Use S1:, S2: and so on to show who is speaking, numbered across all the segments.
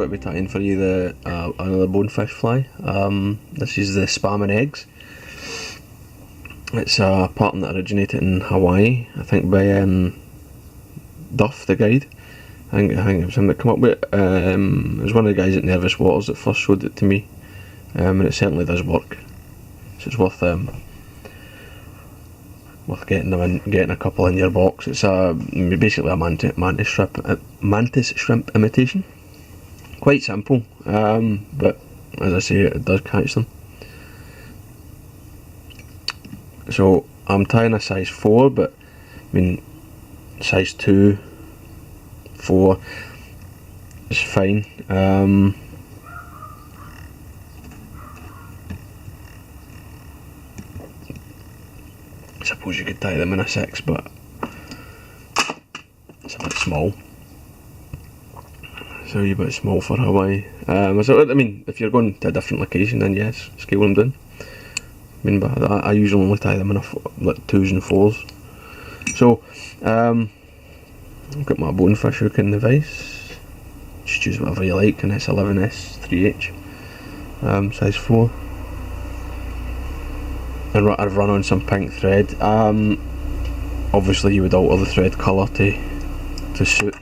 S1: going to be tying for you another bonefish fly. This is the spam and eggs. It's a pattern that originated in Hawaii, I think by Duff, the guide. I think it was him that came up with it. It was one of the guys at Nervous Waters that first showed it to me, and it certainly does work. So it's worth getting a couple in your box. It's basically a mantis shrimp imitation. Quite simple, but as I say, it does catch them. So I'm tying a size 4, but I mean size 2, 4 is fine. I suppose you could tie them in a 6, but it's a bit small. It's a wee bit small for Hawaii. So, I mean, if you're going to a different location, then yes, scale them down. I mean, but I usually only tie them in like 2s and 4s. So, I've got my bonefish hook in the vise. Just use whatever you like, and it's 11S 3H, size 4. And I've run on some pink thread. Obviously you would alter the thread colour to suit.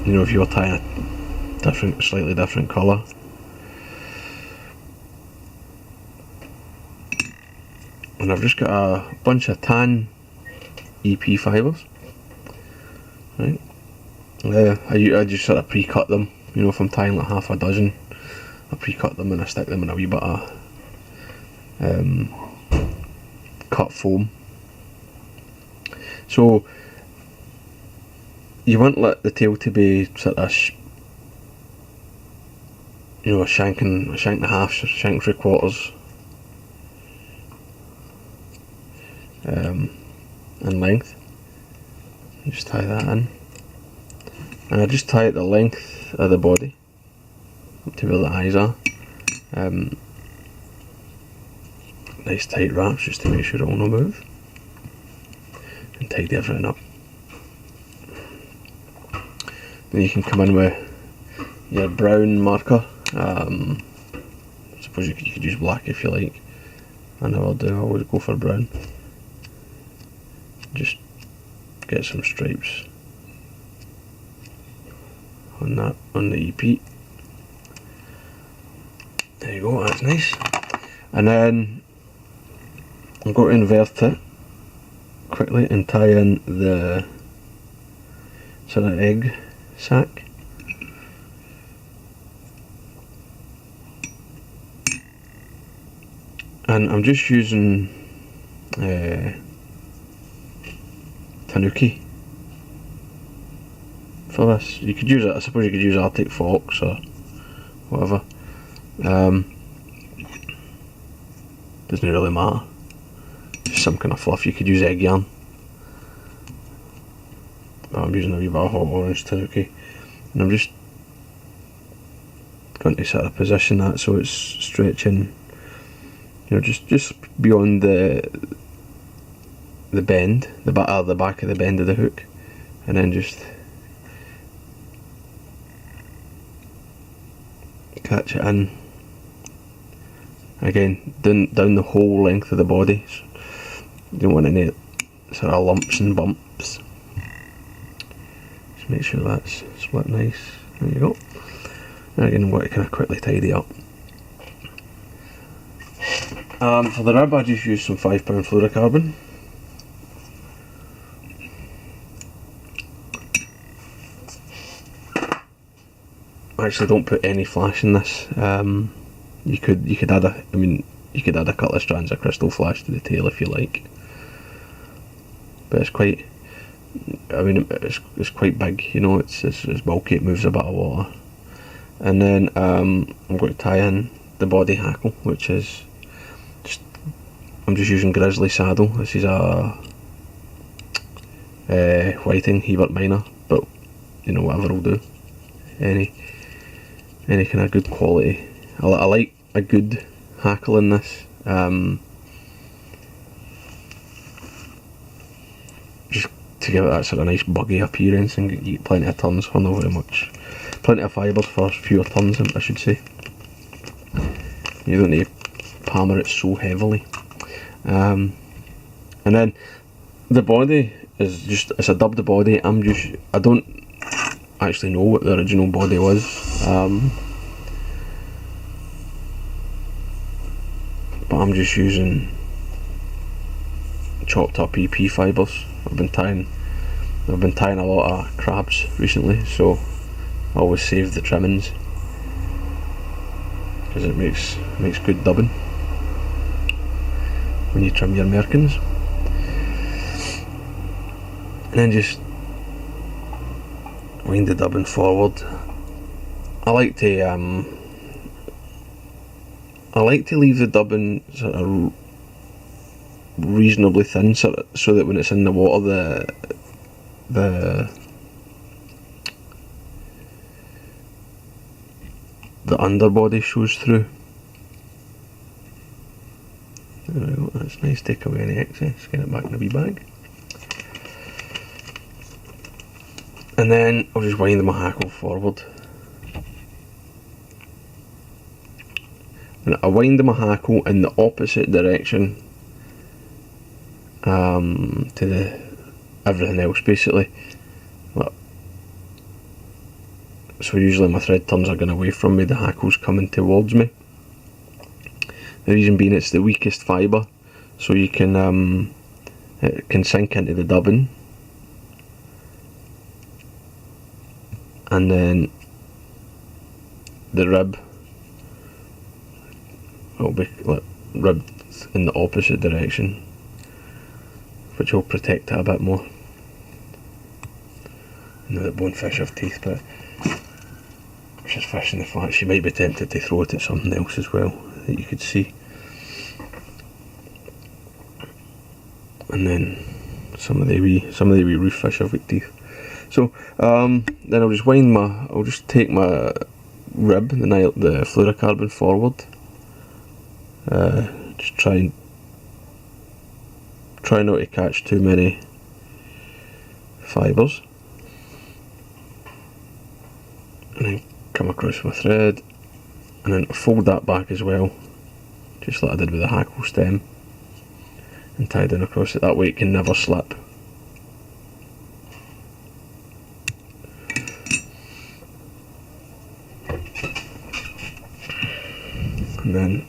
S1: You know, if you were tying a slightly different colour. And I've just got a bunch of tan EP fibres. Right. I just sort of pre-cut them. You know, if I'm tying like half a dozen, I pre-cut them and I stick them in a wee bit of cut foam. So you want the tail to be sort of a shank and a half, shank 3/4 in length. Just tie that in, and I just tie it the length of the body up to where the eyes are. Nice tight wraps just to make sure it will not move, and tidy everything up. Then you can come in with your brown marker. I suppose you could use black if you like. I never do, I always go for brown. Just get some stripes on the EP. There you go, that's nice. And then I'm going to invert it quickly and tie in the sort of egg sac. And I'm just using tanuki for this. You could use it, I suppose you could use Arctic Fox or whatever. Doesn't really matter. Just some kind of fluff. You could use egg yarn, but I'm using a wee bit of hot orange tanuki, and I'm just going to sort of position that so it's stretching, you know, just beyond the bend, the back of the bend of the hook, and then just catch it in. Again, down the whole length of the body. So you don't want any sort of lumps and bumps. Just make sure that's split nice. There you go. And again, I'm going to kind of quickly tidy up. For the rib, I just used some 5 pound fluorocarbon. I actually don't put any flash in this. You could add a couple of strands of crystal flash to the tail if you like, but it's quite, I mean, it's quite big, you know, it's bulky, it moves a bit of water. And then I'm going to tie in the body hackle, which is I'm just using Grizzly saddle. This is a whiting Hebert minor, but you know, whatever will do. Any kind of good quality. I like a good hackle in this. Just to give it that sort of nice buggy appearance and get plenty of turns for not very much plenty of fibres for fewer turns, I should say. You don't need to hammer it so heavily. And then the body is just, it's a dubbed body. I don't actually know what the original body was. But I'm just using chopped up EP fibres. I've been tying a lot of crabs recently, so I always save the trimmings because it makes good dubbing when you trim your merkins. And then just wind the dubbing forward. I like to leave the dubbing sort of reasonably thin, so that when it's in the water, the underbody shows through. There we go, that's nice. Take away any excess, get it back in the wee bag. And then I'll just wind my hackle forward. And I wind my hackle in the opposite direction to everything else, basically. So usually my thread turns are going away from me, the hackle's coming towards me. The reason being, it's the weakest fibre, so you can it can sink into the dubbing, and then the rib will be ribbed in the opposite direction, which will protect it a bit more. I know that bonefish have teeth, but it's just fish in the flats. You might be tempted to throw it at something else as well that you could see. And then some of the wee reef fish have got teeth. So then I'll just take my rib, the fluorocarbon forward. Just try not to catch too many fibres, and then come across my thread, and then fold that back as well, just like I did with the hackle stem, and tie down across it. That way it can never slip. And then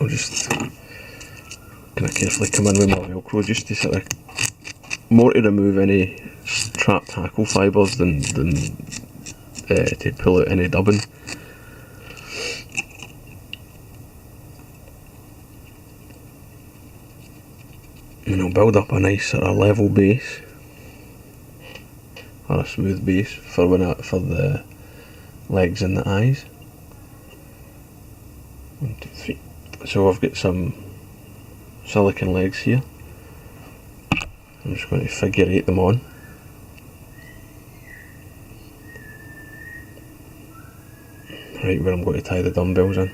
S1: I'll just kind of carefully come in with my velcro, just to sort of more to remove any trapped hackle fibres than to pull out any dubbing. And I'll build up a nice sort of level base, or a smooth base for the legs and the eyes. 1, 2, 3. So I've got some silicone legs here. I'm just going to figure 8 them on. Right where I'm going to tie the dumbbells in.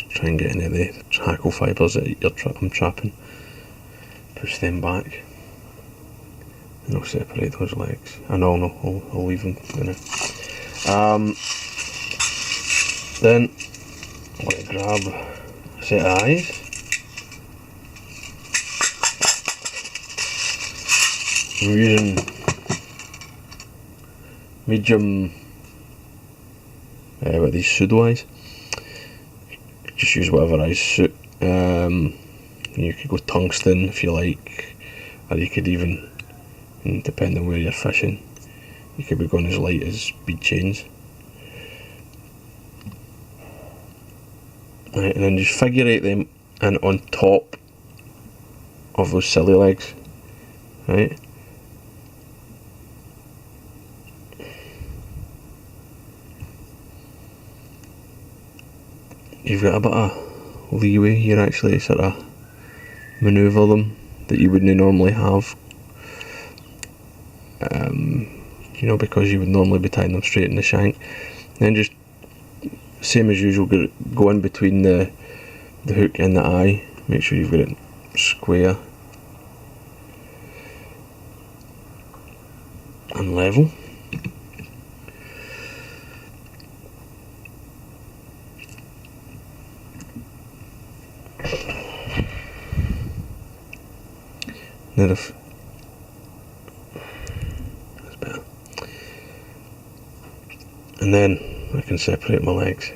S1: Try and get any of the hackle fibres that I'm trapping, push them back, and I'll separate those legs. No, I'll leave them for now. Then I'm going to grab a set of eyes. I'm using medium, with these pseudo eyes. Just use whatever eyes suit. You could go tungsten if you like, or you could even, depending on where you're fishing, you could be going as light as bead chains. Right, and then just figure 8 them in on top of those silly legs. Right. You've got a bit of leeway here actually to sort of manoeuvre them that you wouldn't normally have. you know, because you would normally be tying them straight in the shank. Then just same as usual, go in between the hook and the eye. Make sure you've got it square and level. Now that's better. And then I can separate my legs.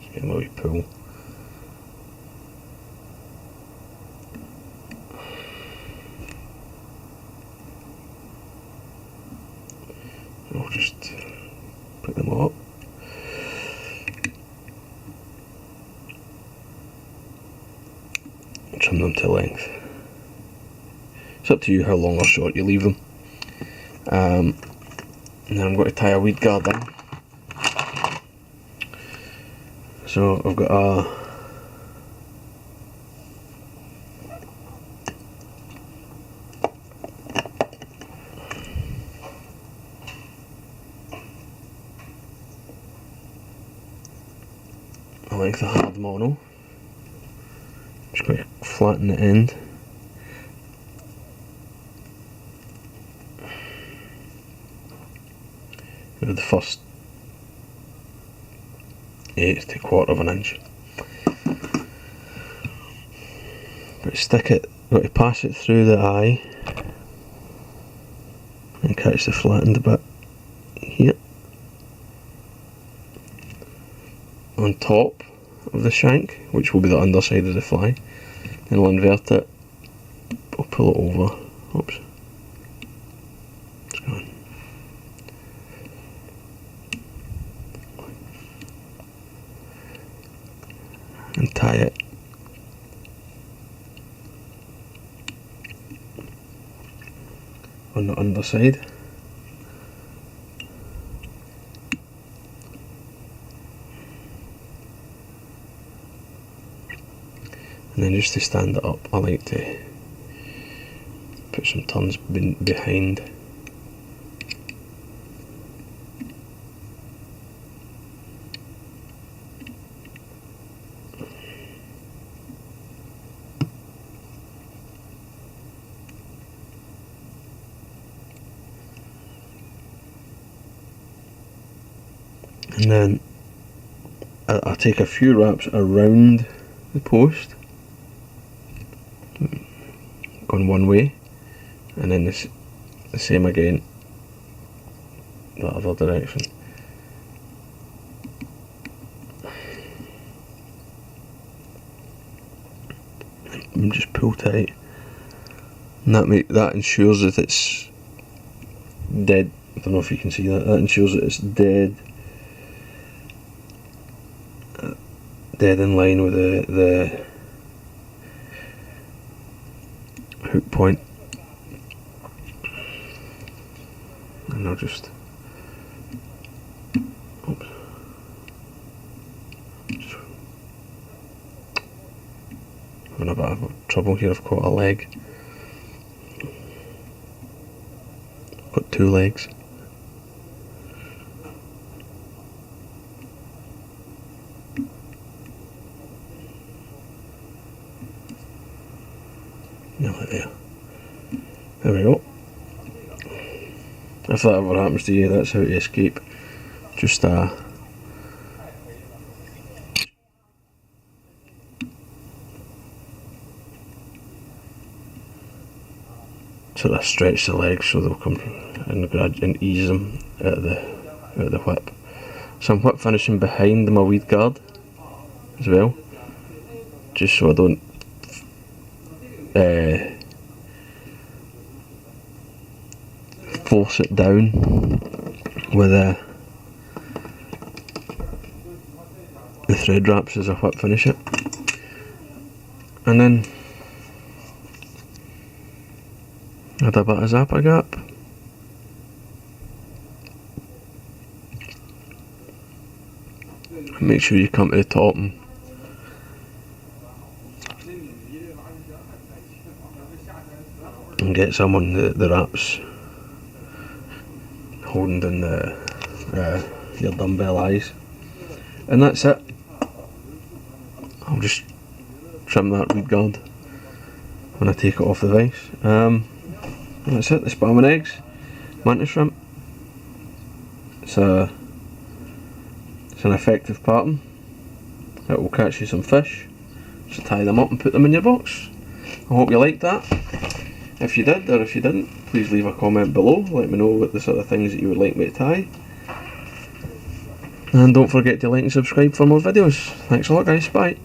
S1: Just get my wee pull. I'll just pick them all up. Trim them to length. It's up to you how long or short you leave them. And then I'm going to tie a weed guard in. So I've got a length of hard mono. Just going to flatten the end. With the first 1/8 to 1/4 of an inch. Got to stick it, got to pass it through the eye and catch the flattened bit here on top of the shank, which will be the underside of the fly. Then I'll invert it, I'll pull it over. Oops. It's gone. And tie it on the underside. And then just to stand it up, I like to put some turns behind. And then I take a few wraps around the post, going one way, and then the same again the other direction. And just pull tight, and that ensures that it's dead. I don't know if you can see that. That ensures that it's dead in line with the hook point. And I'll just having a bit of trouble here. I've caught a leg. I've got 2 legs. There we go. If that ever happens to you, that's how to escape. Just sort of stretch the legs so they'll come and ease them out of the whip. So I'm whip finishing behind my weed guard as well, just so I don't force it down with the thread wraps as I whip finish it. And then add a bit of zapper gap. And make sure you come to the top and and get some on the wraps, holding down your dumbbell eyes, and that's it. I'll just trim that reed guard when I take it off the vise. That's it, the spam and eggs, mantis shrimp. It's an effective pattern. It will catch you some fish. So tie them up and put them in your box. I hope you liked that. If you did, or if you didn't, please leave a comment below. Let me know what the sort of things that you would like me to tie. And don't forget to like and subscribe for more videos. Thanks a lot guys, bye.